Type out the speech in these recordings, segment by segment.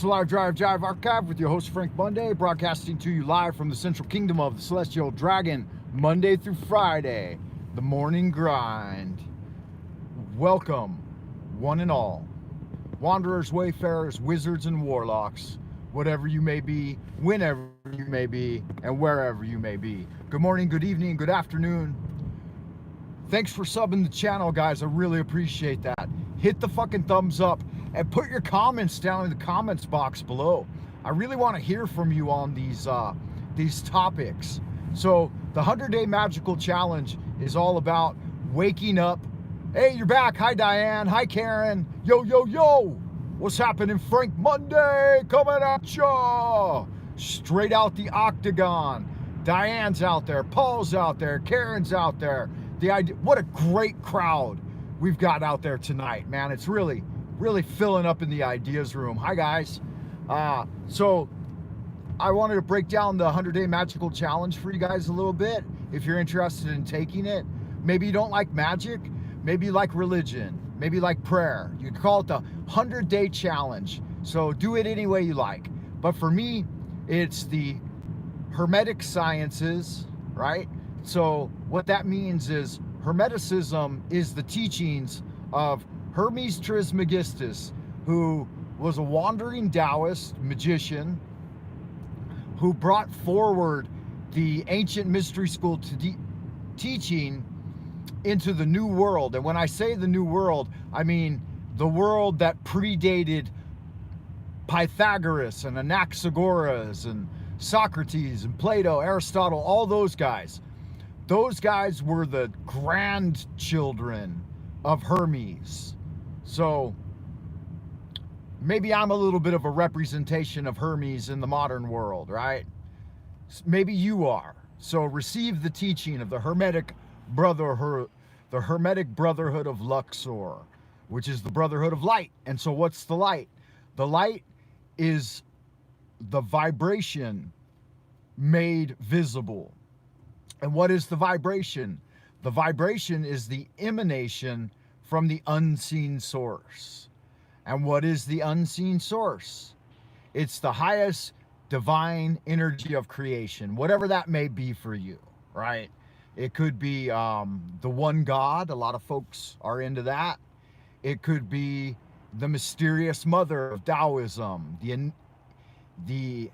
Live Jive Archive with your host Frank Monday, broadcasting to you live from the Central Kingdom of the Celestial Dragon, Monday through Friday, the morning grind. Welcome, one and all, wanderers, wayfarers, wizards, and warlocks, whatever you may be, whenever you may be, and wherever you may be. Good morning, good evening, good afternoon. Thanks for subbing the channel, guys. I really appreciate that. Hit the fucking thumbs up and put your comments down in the comments box below. I really want to hear from you on these topics. So the 100-day magical challenge is all about waking up. Hey, you're back. Hi, Diane. Hi, Karen. Yo, yo, yo. What's happening? Frank Monday coming at ya. Straight out the octagon. Diane's out there. Paul's out there. Karen's out there. What a great crowd we've got out there tonight, man. It's really filling up in the ideas room. Hi, guys. So I wanted to break down the 100-day magical challenge for you guys a little bit. If you're interested in taking it, maybe you don't like magic, maybe you like religion, maybe you like prayer. You can call it the 100-day challenge. So do it any way you like. But for me, it's the Hermetic sciences, right? So what that means is Hermeticism is the teachings of Hermes Trismegistus, who was a wandering Taoist magician who brought forward the ancient mystery school teaching into the new world. And when I say the new world, I mean the world that predated Pythagoras and Anaxagoras and Socrates and Plato, Aristotle, all those guys. Those guys were the grandchildren of Hermes. So maybe I'm a little bit of a representation of Hermes in the modern world, right? Maybe you are. So receive the teaching of the Hermetic Brotherhood of Luxor, which is the Brotherhood of Light. And so what's the light? The light is the vibration made visible. And what is the vibration? The vibration is the emanation from the unseen source. And what is the unseen source? It's the highest divine energy of creation, whatever that may be for you, right? It could be the one God. A lot of folks are into that. It could be the mysterious mother of Taoism, the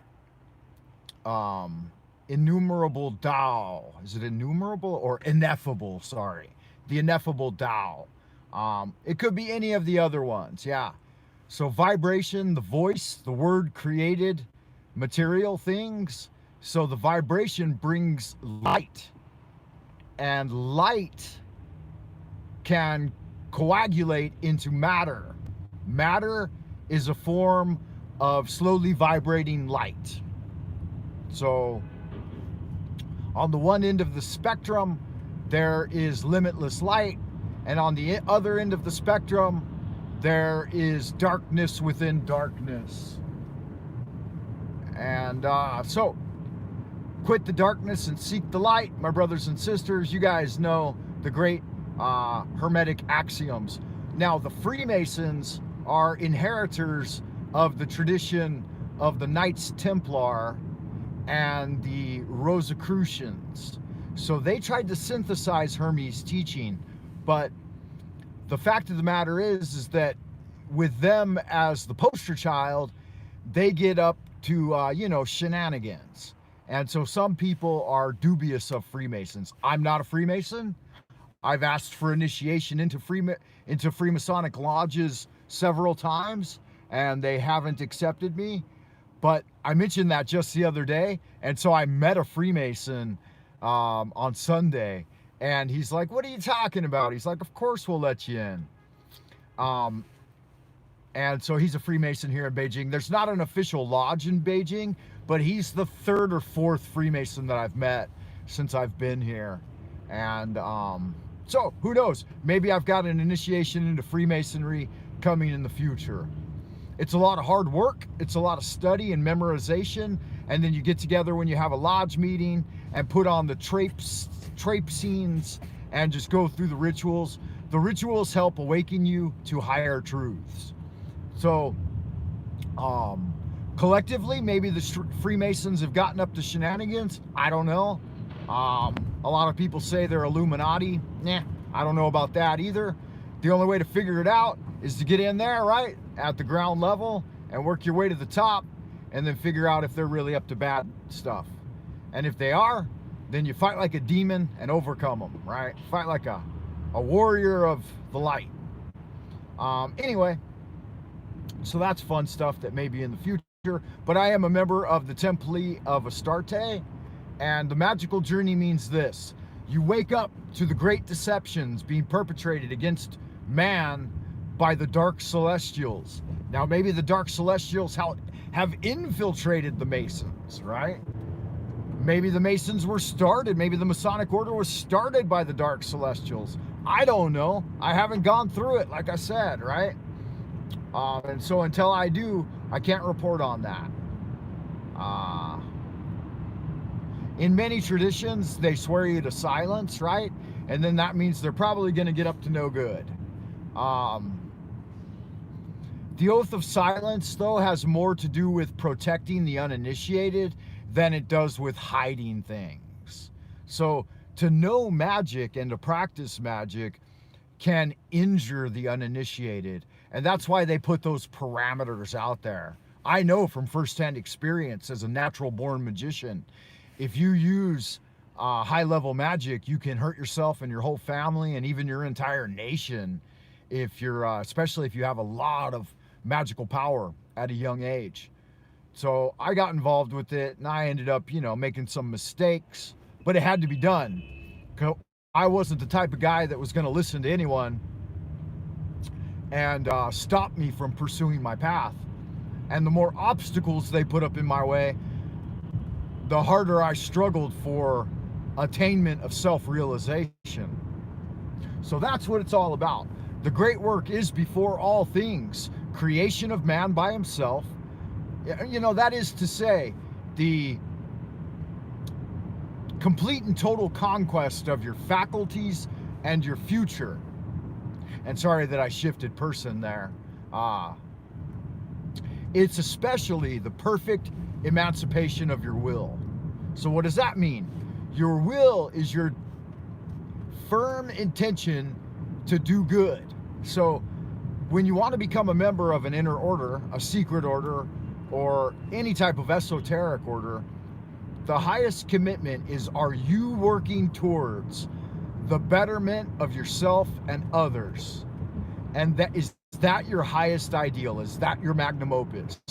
innumerable Tao. Is it innumerable or ineffable? Sorry. The ineffable Tao. It could be any of the other ones. Yeah. So vibration, the voice, the word created material things. So the vibration brings light. And light can coagulate into matter. Matter is a form of slowly vibrating light. So on the one end of the spectrum, there is limitless light. And on the other end of the spectrum, there is darkness within darkness. And so quit the darkness and seek the light, my brothers and sisters. You guys know the great Hermetic axioms. Now, the Freemasons are inheritors of the tradition of the Knights Templar and the Rosicrucians. So they tried to synthesize Hermes' teaching, but the fact of the matter is that with them as the poster child, they get up to, shenanigans. And so some people are dubious of Freemasons. I'm not a Freemason. I've asked for initiation into Freemasonic lodges several times, and they haven't accepted me. But I mentioned that just the other day, and so I met a Freemason on Sunday, and he's like, "What are you talking about?" He's like, "Of course we'll let you in." And so he's a Freemason here in Beijing. There's not an official lodge in Beijing, but he's the third or fourth Freemason that I've met since I've been here. And so who knows? Maybe I've got an initiation into Freemasonry coming in the future. It's a lot of hard work. It's a lot of study and memorization. And then you get together when you have a lodge meeting and put on the trape scenes and just go through the rituals. The rituals help awaken you to higher truths. So Collectively, maybe the Freemasons have gotten up to shenanigans. I don't know. A lot of people say they're Illuminati. Nah, I don't know about that either. The only way to figure it out is to get in there, right, at the ground level and work your way to the top, and then figure out if they're really up to bad stuff. And if they are, then you fight like a demon and overcome them, right? Fight like a warrior of the light. Anyway, so that's fun stuff that may be in the future. But I am a member of the Temple of Astarte, and the magical journey means this. You wake up to the great deceptions being perpetrated against man by the dark celestials. Now, maybe the dark celestials have infiltrated the Masons, right? Maybe the Masons were started, maybe the Masonic Order was started by the dark celestials. I don't know. I haven't gone through it, like I said, right? And so until I do, I can't report on that. In many traditions, they swear you to silence, right? And then that means they're probably going to get up to no good. The oath of silence, though, has more to do with protecting the uninitiated than it does with hiding things. So to know magic and to practice magic can injure the uninitiated. And that's why they put those parameters out there. I know from firsthand experience as a natural born magician, if you use high-level magic, you can hurt yourself and your whole family and even your entire nation if you're, especially if you have a lot of magical power at a young age. So I got involved with it, and I ended up, making some mistakes, but it had to be done. I wasn't the type of guy that was going to listen to anyone and stop me from pursuing my path. And the more obstacles they put up in my way, the harder I struggled for attainment of self-realization. So that's what it's all about. The great work is before all things, creation of man by himself. That is to say, the complete and total conquest of your faculties and your future. And sorry that I shifted person there. It's especially the perfect emancipation of your will. So what does that mean? Your will is your firm intention to do good. So when you want to become a member of an inner order, a secret order, or any type of esoteric order, the highest commitment is, are you working towards the betterment of yourself and others? And is that your highest ideal? Is that your magnum opus?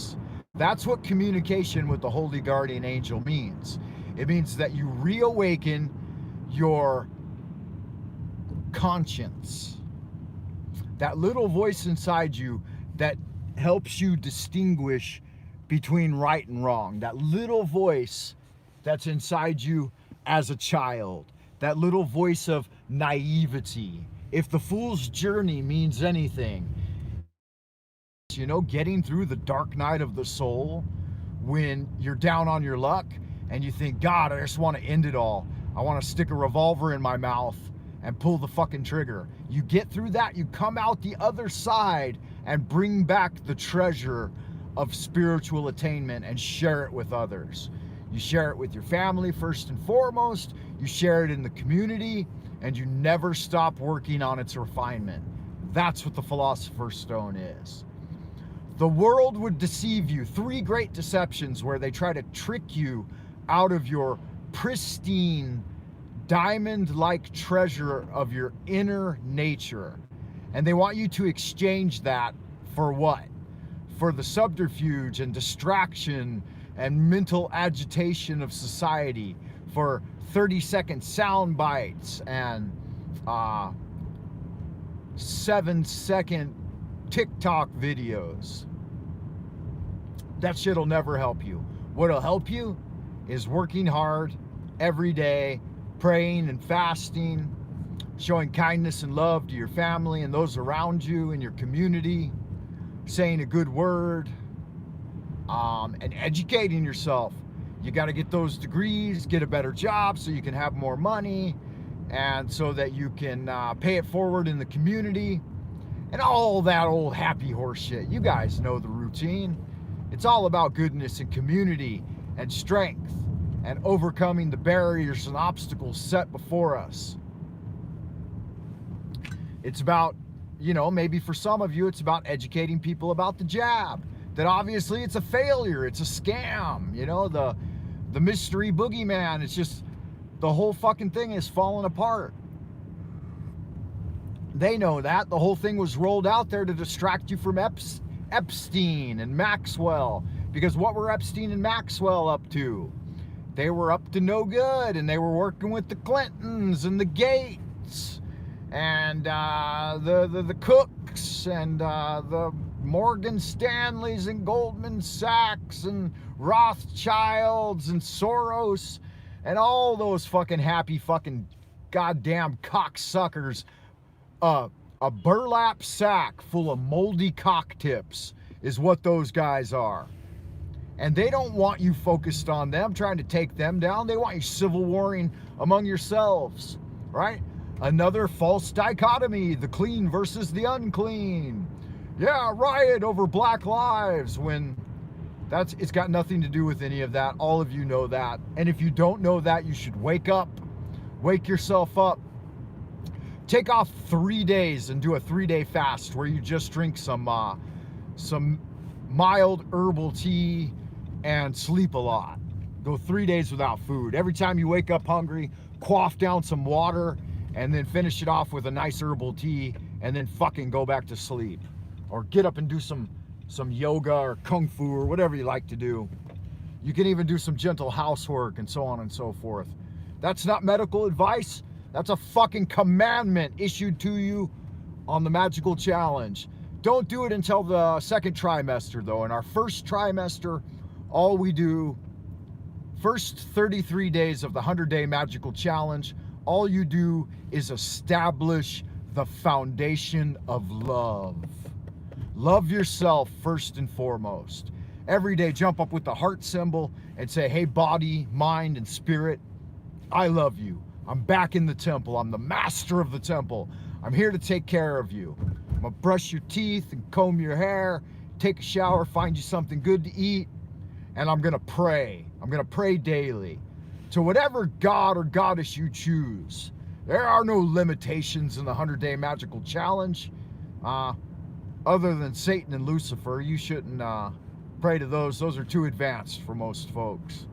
That's what communication with the Holy Guardian Angel means. It means that you reawaken your conscience. That little voice inside you that helps you distinguish between right and wrong. That little voice that's inside you as a child. That little voice of naivety. If the fool's journey means anything, getting through the dark night of the soul when you're down on your luck and you think, God, I just want to end it all. I want to stick a revolver in my mouth and pull the fucking trigger. You get through that, you come out the other side and bring back the treasure of spiritual attainment and share it with others. You share it with your family first and foremost, you share it in the community, and you never stop working on its refinement. That's what the Philosopher's Stone is. The world would deceive you. 3 great deceptions where they try to trick you out of your pristine, diamond-like treasure of your inner nature. And they want you to exchange that for what? For the subterfuge and distraction and mental agitation of society, for 30-second sound bites and 7-second TikTok videos. That shit'll never help you. What'll help you is working hard every day, praying and fasting, showing kindness and love to your family and those around you in your community, saying a good word, and educating yourself. You got to get those degrees, get a better job so you can have more money, and so that you can pay it forward in the community, and all that old happy horse shit. You guys know the routine. It's all about goodness and community and strength and overcoming the barriers and obstacles set before us. It's about, maybe for some of you, it's about educating people about the jab. That obviously it's a failure, it's a scam, the mystery boogeyman. It's just, the whole fucking thing is falling apart. They know that. The whole thing was rolled out there to distract you from Epstein and Maxwell. Because what were Epstein and Maxwell up to? They were up to no good, and they were working with the Clintons and the Gates and the Cooks and the Morgan Stanleys and Goldman Sachs and Rothschilds and Soros and all those fucking happy fucking goddamn cocksuckers. A burlap sack full of moldy cock tips is what those guys are. And they don't want you focused on them, trying to take them down. They want you civil warring among yourselves, right? Another false dichotomy, the clean versus the unclean. Yeah, riot over black lives, when it's got nothing to do with any of that. All of you know that. And if you don't know that, you should wake up. Wake yourself up. Take off 3 days and do a 3-day fast where you just drink some mild herbal tea and sleep a lot. Go 3 days without food. Every time you wake up hungry, quaff down some water and then finish it off with a nice herbal tea and then fucking go back to sleep. Or get up and do some yoga or kung fu or whatever you like to do. You can even do some gentle housework and so on and so forth. That's not medical advice. That's a fucking commandment issued to you on the Magical Challenge. Don't do it until the second trimester, though. In our first trimester, all we do, first 33 days of the 100-day Magical Challenge, all you do is establish the foundation of love. Love yourself first and foremost. Every day, jump up with the heart symbol and say, hey, body, mind, and spirit, I love you. I'm back in the temple. I'm the master of the temple. I'm here to take care of you. I'm gonna brush your teeth and comb your hair, take a shower, find you something good to eat, and I'm gonna pray. I'm gonna pray daily to whatever god or goddess you choose. There are no limitations in the 100-day Magical Challenge. Other than Satan and Lucifer, you shouldn't pray to those. Those are too advanced for most folks.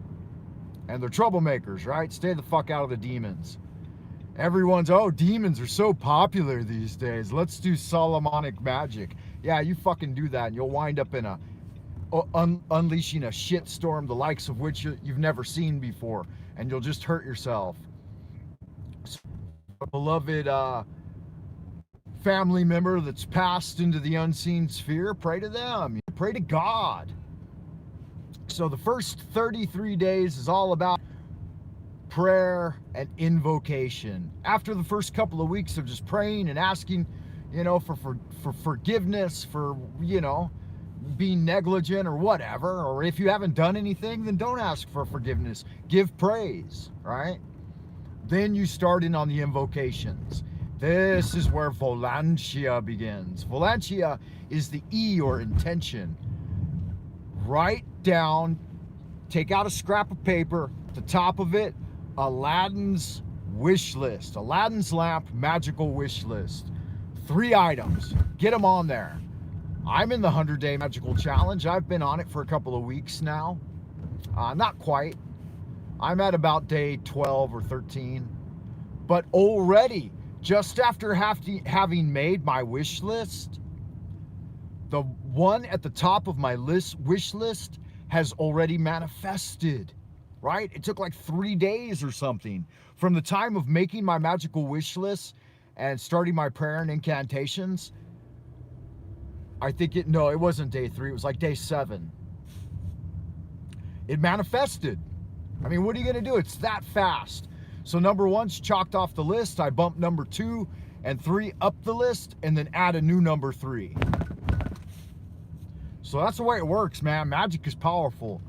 And they're troublemakers, right? Stay the fuck out of the demons. Everyone's, oh, demons are so popular these days. Let's do Solomonic Magic. Yeah, you fucking do that and you'll wind up in unleashing a shitstorm the likes of which you've never seen before. And you'll just hurt yourself. So, beloved family member that's passed into the unseen sphere, pray to them. Pray to God. So the first 33 days is all about prayer and invocation. After the first couple of weeks of just praying and asking, for forgiveness, for, being negligent or whatever, or if you haven't done anything, then don't ask for forgiveness. Give praise, right? Then you start in on the invocations. This is where Volantia begins. Volantia is the E, or intention. Write down, take out a scrap of paper, at the top of it, Aladdin's wish list. Aladdin's lamp magical wish list. 3 items. Get them on there. I'm in the 100-day Magical Challenge. I've been on it for a couple of weeks now. Not quite. I'm at about day 12 or 13. But already, just after having made my wish list, the one at the top of my wish list has already manifested, right? It took like 3 days or something from the time of making my magical wish list and starting my prayer and incantations. It wasn't day 3. It was like day 7. It manifested. I mean, what are you going to do? It's that fast. So number 1's chalked off the list. I bumped number 2 and 3 up the list and then add a new number 3. So that's the way it works, man. Magic is powerful.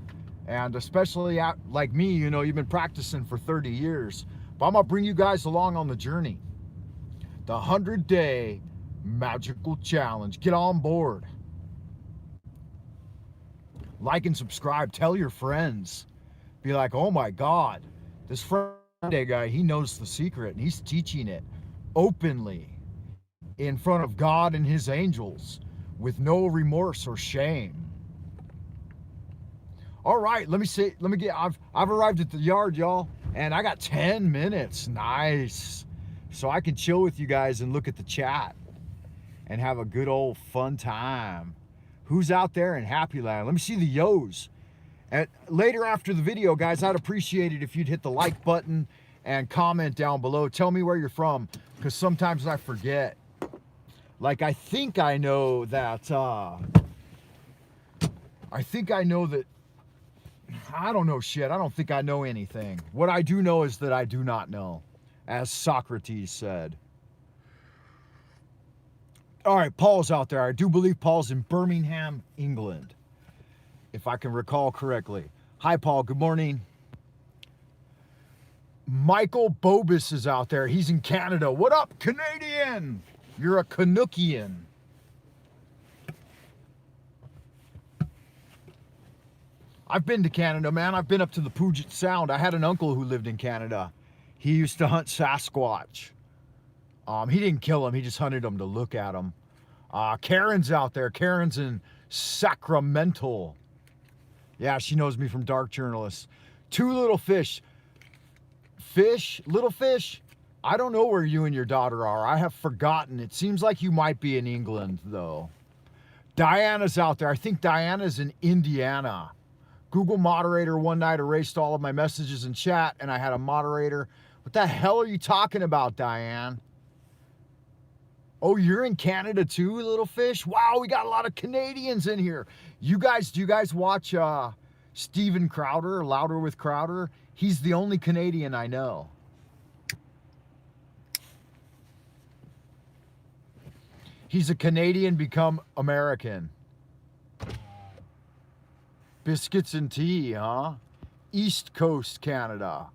And especially like me, you've been practicing for 30 years. But I'm going to bring you guys along on the journey. The 100-day Magical Challenge. Get on board. Like and subscribe. Tell your friends. Be like, oh my God, this Friday guy, he knows the secret and he's teaching it openly in front of God and his angels with no remorse or shame. All right, I've arrived at the yard, y'all, and I got 10 minutes. Nice. So I can chill with you guys and look at the chat and have a good old fun time. Who's out there in Happy Land? Let me see the yo's. And later after the video, guys, I'd appreciate it if you'd hit the like button and comment down below. Tell me where you're from, because sometimes I forget. Like, I think I know that, I don't know shit. I don't think I know anything. What I do know is that I do not know, as Socrates said. All right, Paul's out there. I do believe Paul's in Birmingham, England, if I can recall correctly. Hi, Paul. Good morning. Michael Bobus is out there. He's in Canada. What up, Canadian? You're a Canookian. I've been to Canada, man. I've been up to the Puget Sound. I had an uncle who lived in Canada. He used to hunt Sasquatch. He didn't kill him. He just hunted them to look at them. Karen's out there. Karen's in Sacramento. Yeah, she knows me from Dark Journalists. Two little fish. Little fish? I don't know where you and your daughter are. I have forgotten. It seems like you might be in England, though. Diana's out there. I think Diana's in Indiana. Google moderator one night erased all of my messages in chat, and I had a moderator. What the hell are you talking about, Diane? Oh, you're in Canada too, little fish? Wow, we got a lot of Canadians in here. Do you guys watch Steven Crowder, Louder with Crowder? He's the only Canadian I know. He's a Canadian become American. Biscuits and tea, huh? East Coast Canada.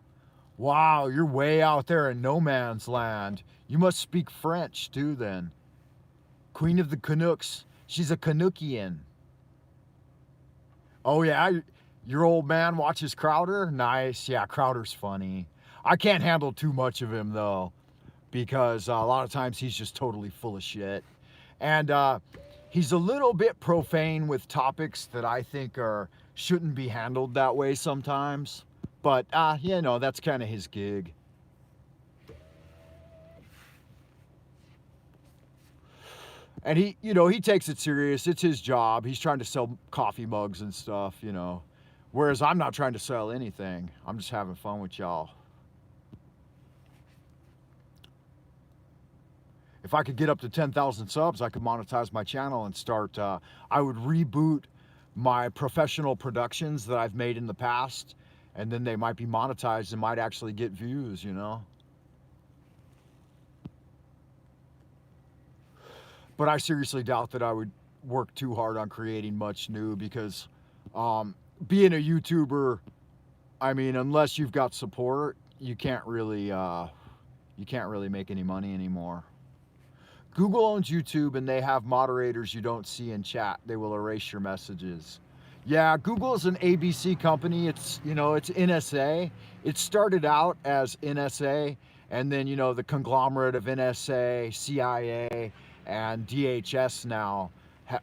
Wow, you're way out there in no man's land. You must speak French too then. Queen of the Canucks. She's a Canookian. Oh yeah, your old man watches Crowder? Nice. Yeah, Crowder's funny. I can't handle too much of him though, because a lot of times he's just totally full of shit. And he's a little bit profane with topics that I think shouldn't be handled that way sometimes. But, you know, that's kind of his gig. And he, you know, he takes it serious. It's his job. He's trying to sell coffee mugs and stuff, you know. Whereas I'm not trying to sell anything. I'm just having fun with y'all. If I could get up to 10,000 subs, I could monetize my channel and start, I would reboot my professional productions that I've made in the past, and then they might be monetized and might actually get views, you know? But I seriously doubt that I would work too hard on creating much new, because being a YouTuber, I mean, unless you've got support, you can't really make any money anymore. Google owns YouTube, and they have moderators you don't see in chat. They will erase your messages. Yeah, Google is an ABC company. It's, you know, it's NSA. It started out as NSA, and then, you know, the conglomerate of NSA, CIA, and DHS now,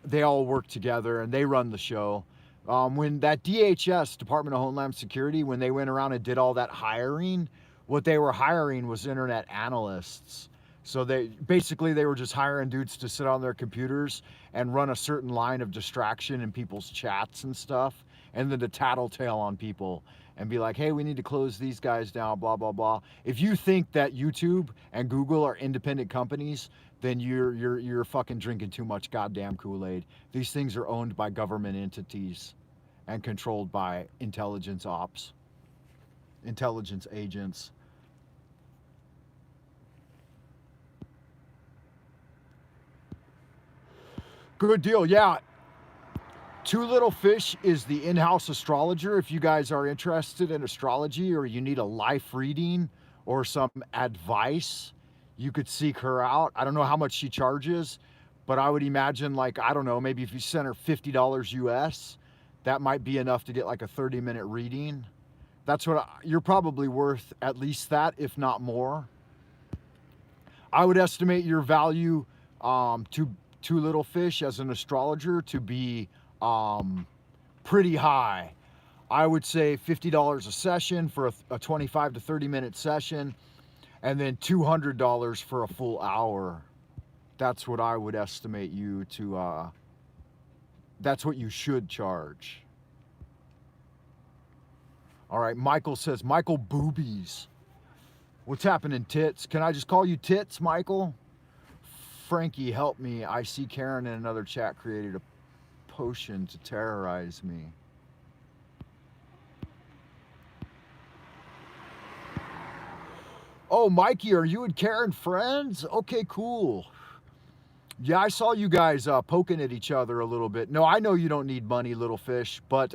they all work together and they run the show. When that DHS, Department of Homeland Security, when they went around and did all that hiring, what they were hiring was internet analysts. So they were just hiring dudes to sit on their computers and run a certain line of distraction in people's chats and stuff, and then to tattletale on people and be like, hey, we need to close these guys down, blah, blah, blah. If you think that YouTube and Google are independent companies, then you're fucking drinking too much goddamn Kool-Aid. These things are owned by government entities and controlled by intelligence agents. Good deal, yeah. Two Little Fish is the in-house astrologer. If you guys are interested in astrology, or you need a life reading or some advice, you could seek her out. I don't know how much she charges, but I would imagine, like, I don't know, maybe if you sent her $50 US, That might be enough to get like a 30-minute reading. That's what you're probably worth, at least that, if not more. I would estimate your value to little fish as an astrologer to be pretty high. I would say $50 a session for a 25 to 30-minute session, and then $200 for a full hour. That's what I would estimate you to, that's what you should charge. All right, Michael says, Michael Boobies. What's happening, Tits? Can I just call you Tits, Michael? Frankie, help me. I see Karen in another chat created a potion to terrorize me. Oh, Mikey, are you and Karen friends? Okay, cool. Yeah, I saw you guys poking at each other a little bit. No, I know you don't need money, little fish, but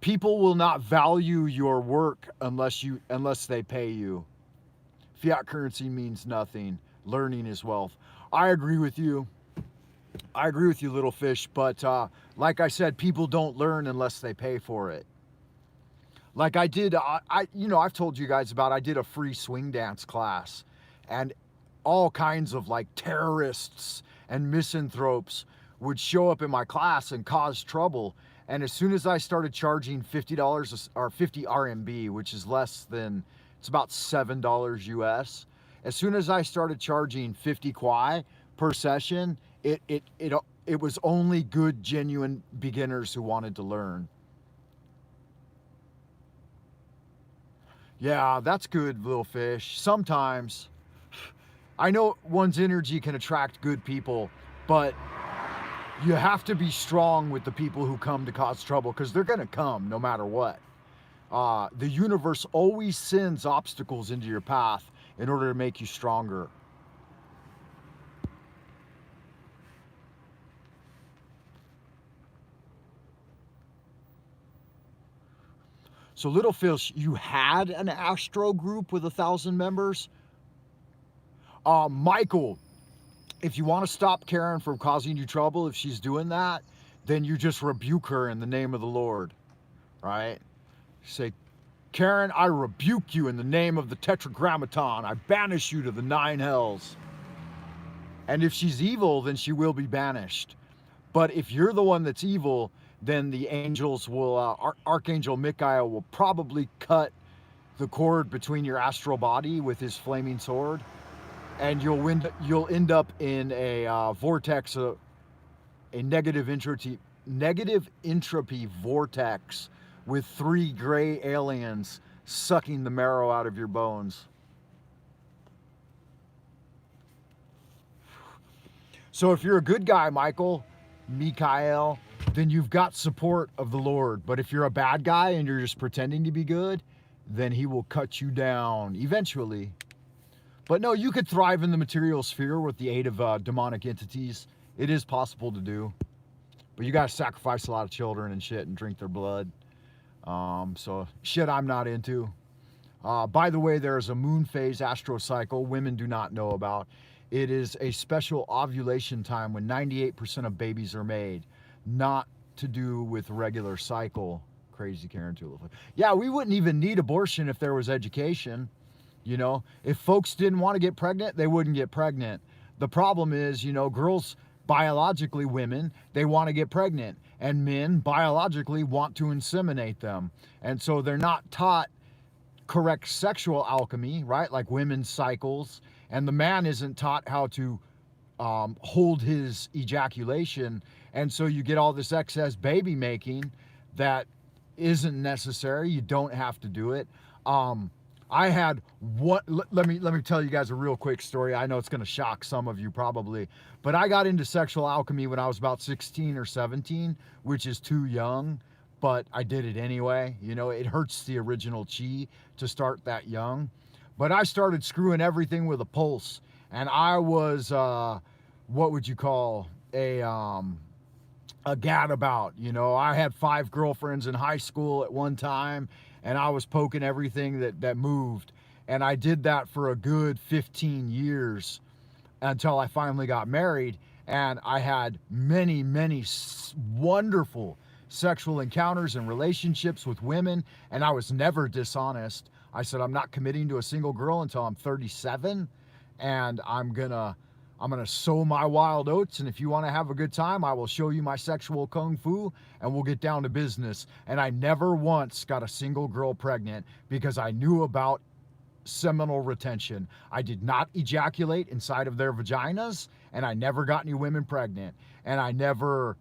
people will not value your work unless they pay you. Fiat currency means nothing. Learning is wealth. I agree with you. I agree with you, little fish, but like I said, people don't learn unless they pay for it. Like I did, I've told you guys about, I did a free swing dance class, and all kinds of like terrorists and misanthropes would show up in my class and cause trouble. And as soon as I started charging $50 or 50 RMB, which is less than, it's about $7 US. As soon as I started charging 50 kwai per session, it was only good, genuine beginners who wanted to learn. Yeah, that's good, little fish. Sometimes. I know one's energy can attract good people, but you have to be strong with the people who come to cause trouble, because they're going to come no matter what. The universe always sends obstacles into your path in order to make you stronger. So little fish, you had an Astro group with 1,000 members? Michael, if you want to stop Karen from causing you trouble, if she's doing that, then you just rebuke her in the name of the Lord, right? Say, Karen, I rebuke you in the name of the Tetragrammaton. I banish you to the 9 hells. And if she's evil, then she will be banished. But if you're the one that's evil, then the angels will, Archangel Michael will probably cut the cord between your astral body with his flaming sword, and you'll end up in a vortex, a negative entropy vortex with 3 gray aliens sucking the marrow out of your bones. So if you're a good guy, Michael, then you've got support of the Lord. But if you're a bad guy and you're just pretending to be good, then he will cut you down eventually. But no, you could thrive in the material sphere with the aid of demonic entities. It is possible to do. But you got to sacrifice a lot of children and shit and drink their blood. So shit I'm not into. By the way, there is a moon phase astro cycle women do not know about. It is a special ovulation time when 98% of babies are made. Not to do with regular cycle. Crazy Karen Tulip. Yeah, we wouldn't even need abortion if there was education. You know, if folks didn't want to get pregnant, they wouldn't get pregnant. The problem is, you know, girls, biologically women, they want to get pregnant, and men biologically want to inseminate them. And so they're not taught correct sexual alchemy, right? Like women's cycles. And the man isn't taught how to hold his ejaculation. And so you get all this excess baby making that isn't necessary. You don't have to do it. I had what, let me tell you guys a real quick story. I know it's going to shock some of you probably, but I got into sexual alchemy when I was about 16 or 17, which is too young, but I did it anyway. You know, it hurts the original chi to start that young, but I started screwing everything with a pulse, and I was, what would you call a gadabout. You know, I had 5 girlfriends in high school at one time, and I was poking everything that moved. And I did that for a good 15 years until I finally got married. And I had many, many wonderful sexual encounters and relationships with women, and I was never dishonest. I said, I'm not committing to a single girl until I'm 37, and I'm gonna sow my wild oats, and if you want to have a good time, I will show you my sexual kung fu, and we'll get down to business. And I never once got a single girl pregnant because I knew about seminal retention. I did not ejaculate inside of their vaginas, and I never got any women pregnant. And I never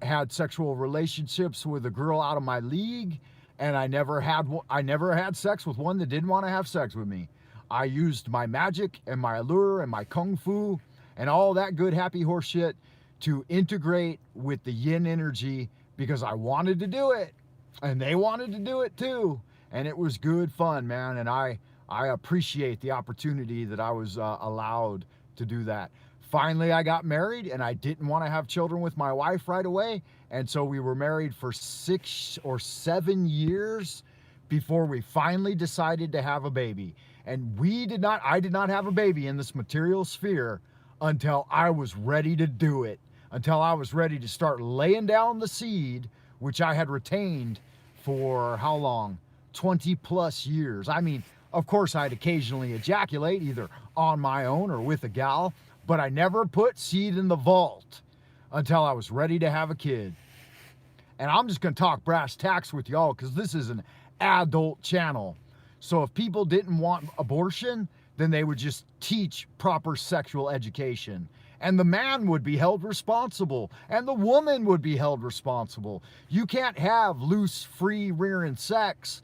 had sexual relationships with a girl out of my league, and I never had sex with one that didn't want to have sex with me. I used my magic and my allure and my kung fu and all that good happy horse shit to integrate with the yin energy because I wanted to do it, and they wanted to do it too. And it was good fun, man. And I appreciate the opportunity that I was allowed to do that. Finally, I got married, and I didn't want to have children with my wife right away. And so we were married for 6 or 7 years before we finally decided to have a baby. And I did not have a baby in this material sphere until I was ready to do it, until I was ready to start laying down the seed, which I had retained for how long? 20 plus years. I mean, of course, I'd occasionally ejaculate either on my own or with a gal, but I never put seed in the vault until I was ready to have a kid. And I'm just going to talk brass tacks with y'all because this is an adult channel. So if people didn't want abortion, then they would just teach proper sexual education. And the man would be held responsible, and the woman would be held responsible. You can't have loose, free rearing sex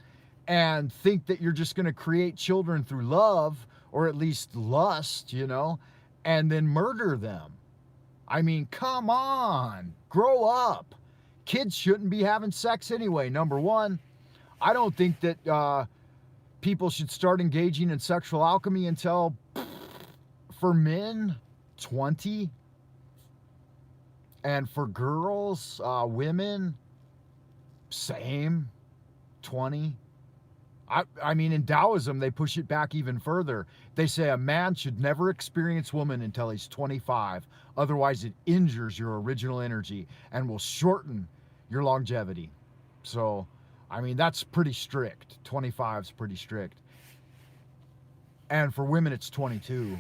and think that you're just going to create children through love, or at least lust, and then murder them. I mean, come on, grow up. Kids shouldn't be having sex anyway, number one. I don't think that people should start engaging in sexual alchemy until, for men, 20. And for girls, women, same, 20. I mean, in Taoism, they push it back even further. They say a man should never experience woman until he's 25. Otherwise, it injures your original energy and will shorten your longevity. So, I mean, that's pretty strict. 25 is pretty strict. And for women, it's 22.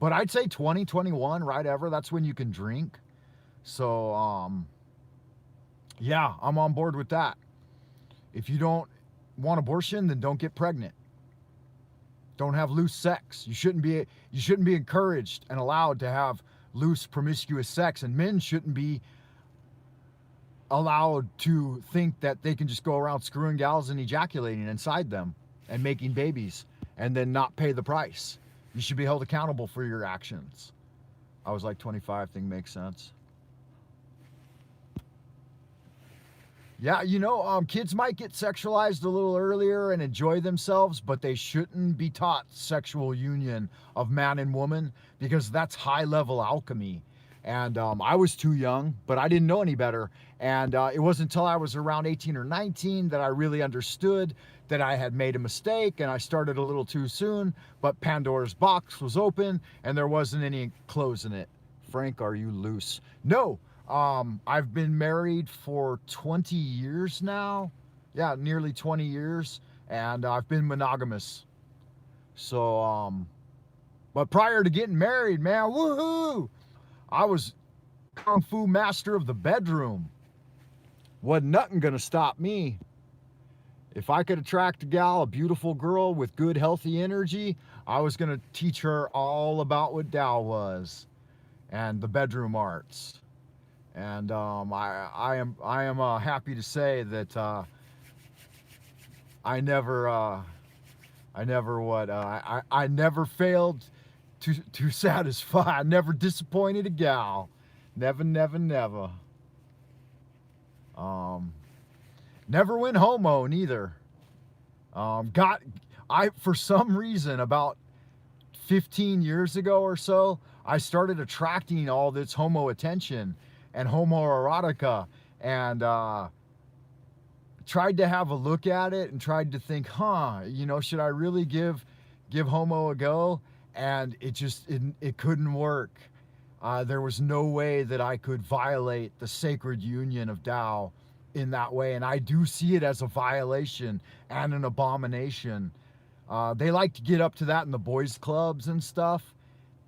But I'd say 20, 21, right ever. That's when you can drink. So, yeah, I'm on board with that. If you don't want abortion, then don't get pregnant. Don't have loose sex. You shouldn't be encouraged and allowed to have loose, promiscuous sex. And men shouldn't be allowed to think that they can just go around screwing gals and ejaculating inside them and making babies and then not pay the price. You should be held accountable for your actions. I was like 25, thing makes sense. Yeah, kids might get sexualized a little earlier and enjoy themselves, but they shouldn't be taught sexual union of man and woman because that's high-level alchemy. And I was too young, but I didn't know any better. And it wasn't until I was around 18 or 19 that I really understood that I had made a mistake and I started a little too soon, but Pandora's box was open and there wasn't any closing it. Frank, are you loose? No. I've been married for 20 years now. Yeah, nearly 20 years. And I've been monogamous. So, but prior to getting married, man, woohoo! I was Kung Fu master of the bedroom. Wasn't nothing gonna stop me. If I could attract a gal, a beautiful girl with good, healthy energy, I was gonna teach her all about what Tao was and the bedroom arts. And I am happy to say that I never failed to satisfy. I never disappointed a gal. Never. Never went homo neither. For some reason about 15 years ago or so, I started attracting all this homo attention and homoerotica, and tried to have a look at it and tried to think, should I really give homo a go? And it couldn't work. There was no way that I could violate the sacred union of Tao in that way. And I do see it as a violation and an abomination. They like to get up to that in the boys' clubs and stuff.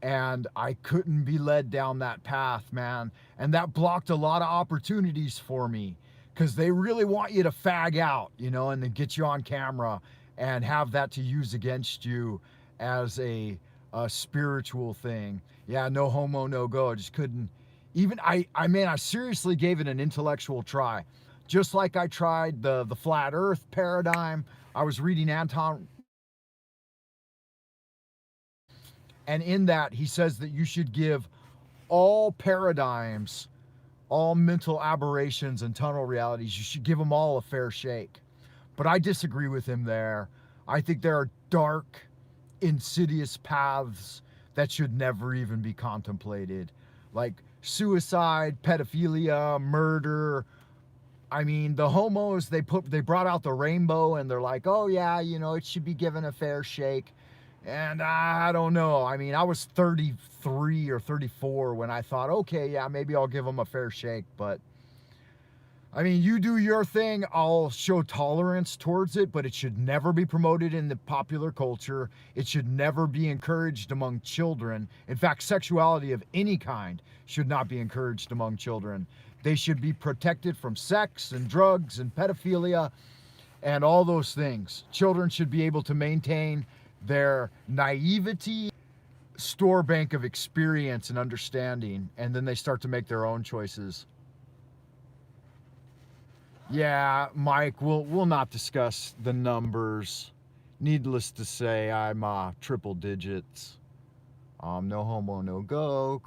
And I couldn't be led down that path, man. And that blocked a lot of opportunities for me because they really want you to fag out, and then get you on camera and have that to use against you as a spiritual thing. Yeah, no homo, no go. I just couldn't even, I seriously gave it an intellectual try. Just like I tried the flat earth paradigm. I was reading Anton, and in that he says that you should give all paradigms, all mental aberrations and tunnel realities, you should give them all a fair shake. But I disagree with him there. I think there are dark, insidious paths that should never even be contemplated, like suicide, pedophilia, murder. I mean, the homos, they brought out the rainbow and they're like, oh yeah, it should be given a fair shake. And I don't know. I mean, I was 33 or 34 when I thought, okay, yeah, maybe I'll give them a fair shake. But I mean, you do your thing, I'll show tolerance towards it, but it should never be promoted in the popular culture. It should never be encouraged among children. In fact, sexuality of any kind should not be encouraged among children. They should be protected from sex and drugs and pedophilia and all those things. Children should be able to maintain their naivety, store bank of experience and understanding, and then they start to make their own choices. Yeah, Mike, we'll not discuss the numbers. Needless to say, I'm triple digits. No homo, no go.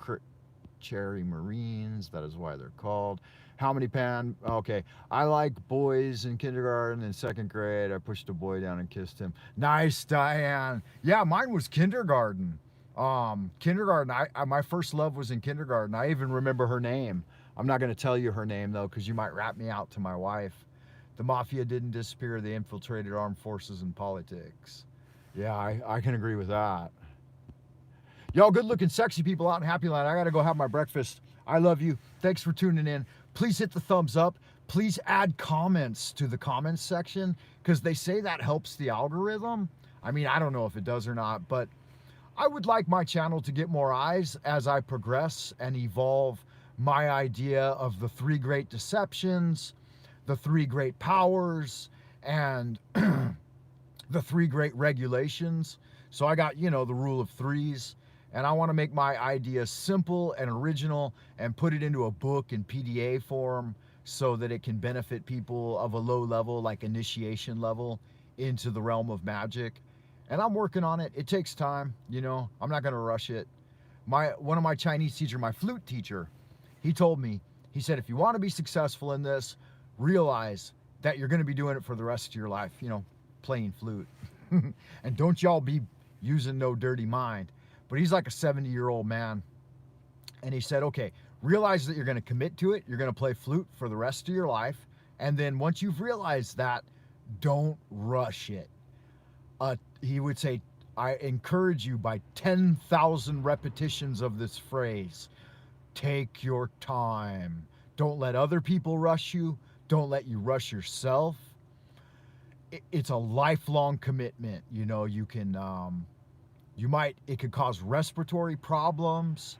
Cherry Marines, that is why they're called. How many pan? Okay, I like boys in kindergarten. In second grade, I pushed a boy down and kissed him. Nice, Diane. Yeah, mine was kindergarten. Kindergarten. My first love was in kindergarten. I even remember her name. I'm not going to tell you her name though, because you might rat me out to my wife. The mafia didn't disappear. They infiltrated armed forces and politics. Yeah, I can agree with that. Y'all good looking sexy people out in Happy Land. I got to go have my breakfast. I love you. Thanks for tuning in. Please hit the thumbs up. Please add comments to the comments section because they say that helps the algorithm. I mean, I don't know if it does or not, but I would like my channel to get more eyes as I progress and evolve my idea of the three great deceptions, the three great powers, and the three great regulations. So I got, the rule of threes. And I want to make my idea simple and original and put it into a book in PDA form so that it can benefit people of a low level, like initiation level, into the realm of magic. And I'm working on it. It takes time, I'm not going to rush it. One of my Chinese teacher, my flute teacher, he told me, he said, if you want to be successful in this, realize that you're going to be doing it for the rest of your life, playing flute. And don't y'all be using no dirty mind. But he's like a 70-year-old man. And he said, okay, realize that you're going to commit to it. You're going to play flute for the rest of your life. And then once you've realized that, don't rush it. He would say, I encourage you by 10,000 repetitions of this phrase. Take your time. Don't let other people rush you. Don't let you rush yourself. It's a lifelong commitment. You can... it could cause respiratory problems.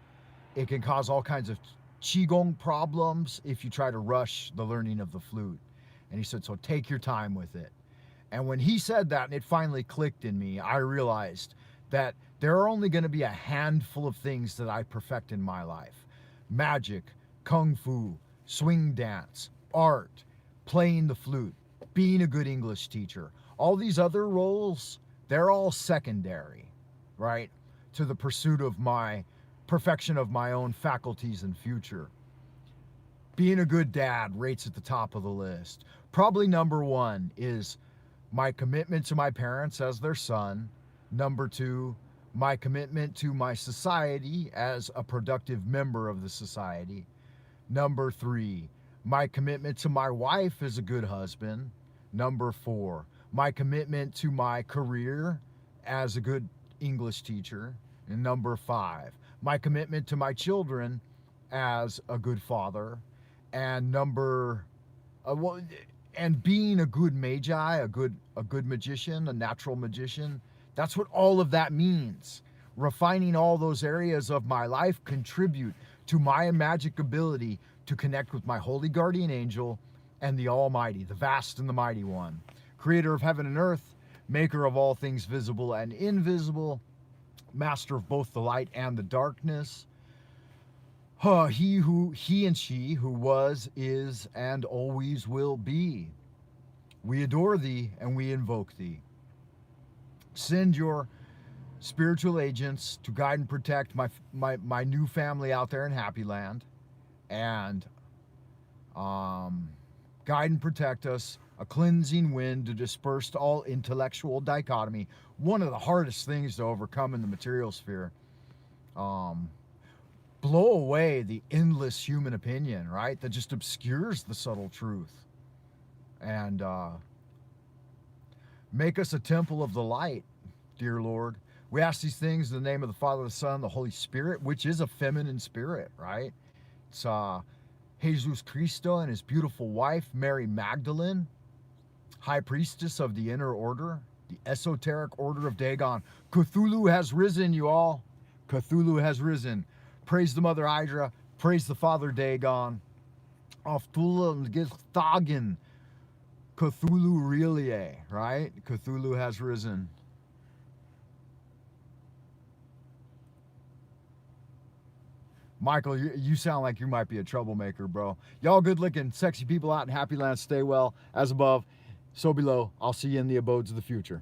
It can cause all kinds of qigong problems if you try to rush the learning of the flute. And he said, so take your time with it. And when he said that, and it finally clicked in me, I realized that there are only going to be a handful of things that I perfect in my life. Magic, kung fu, swing dance, art, playing the flute, being a good English teacher. All these other roles, they're all secondary. Right, to the pursuit of my perfection of my own faculties and future. Being a good dad rates at the top of the list. Probably number one is my commitment to my parents as their son. Number two, my commitment to my society as a productive member of the society. Number three, my commitment to my wife as a good husband. Number four, my commitment to my career as a good English teacher. And number five, my commitment to my children as a good father, and and being a good magi, a good magician, a natural magician. That's what all of that means. Refining all those areas of my life contribute to my magic ability to connect with my holy guardian angel and the Almighty, the vast and the mighty one, creator of heaven and earth, maker of all things visible and invisible, master of both the light and the darkness. He and she who was, is, and always will be. We adore thee and we invoke thee. Send your spiritual agents to guide and protect my new family out there in Happy Land, and guide and protect us, a cleansing wind to disperse all intellectual dichotomy, one of the hardest things to overcome in the material sphere. Blow away the endless human opinion, right, that just obscures the subtle truth, and make us a temple of the light, dear Lord. We ask these things in the name of the Father, the Son, the Holy Spirit, which is a feminine spirit, right? It's Jesus Christo and his beautiful wife, Mary Magdalene, high priestess of the inner order, the esoteric order of Dagon. Cthulhu has risen, you all. Cthulhu has risen. Praise the Mother Hydra. Praise the Father Dagon. Aftulam Githagin. Cthulhu Relie, right? Cthulhu has risen. Michael, you sound like you might be a troublemaker, bro. Y'all good looking, sexy people out in Happy Land, stay well. As above, so below. I'll see you in the abodes of the future.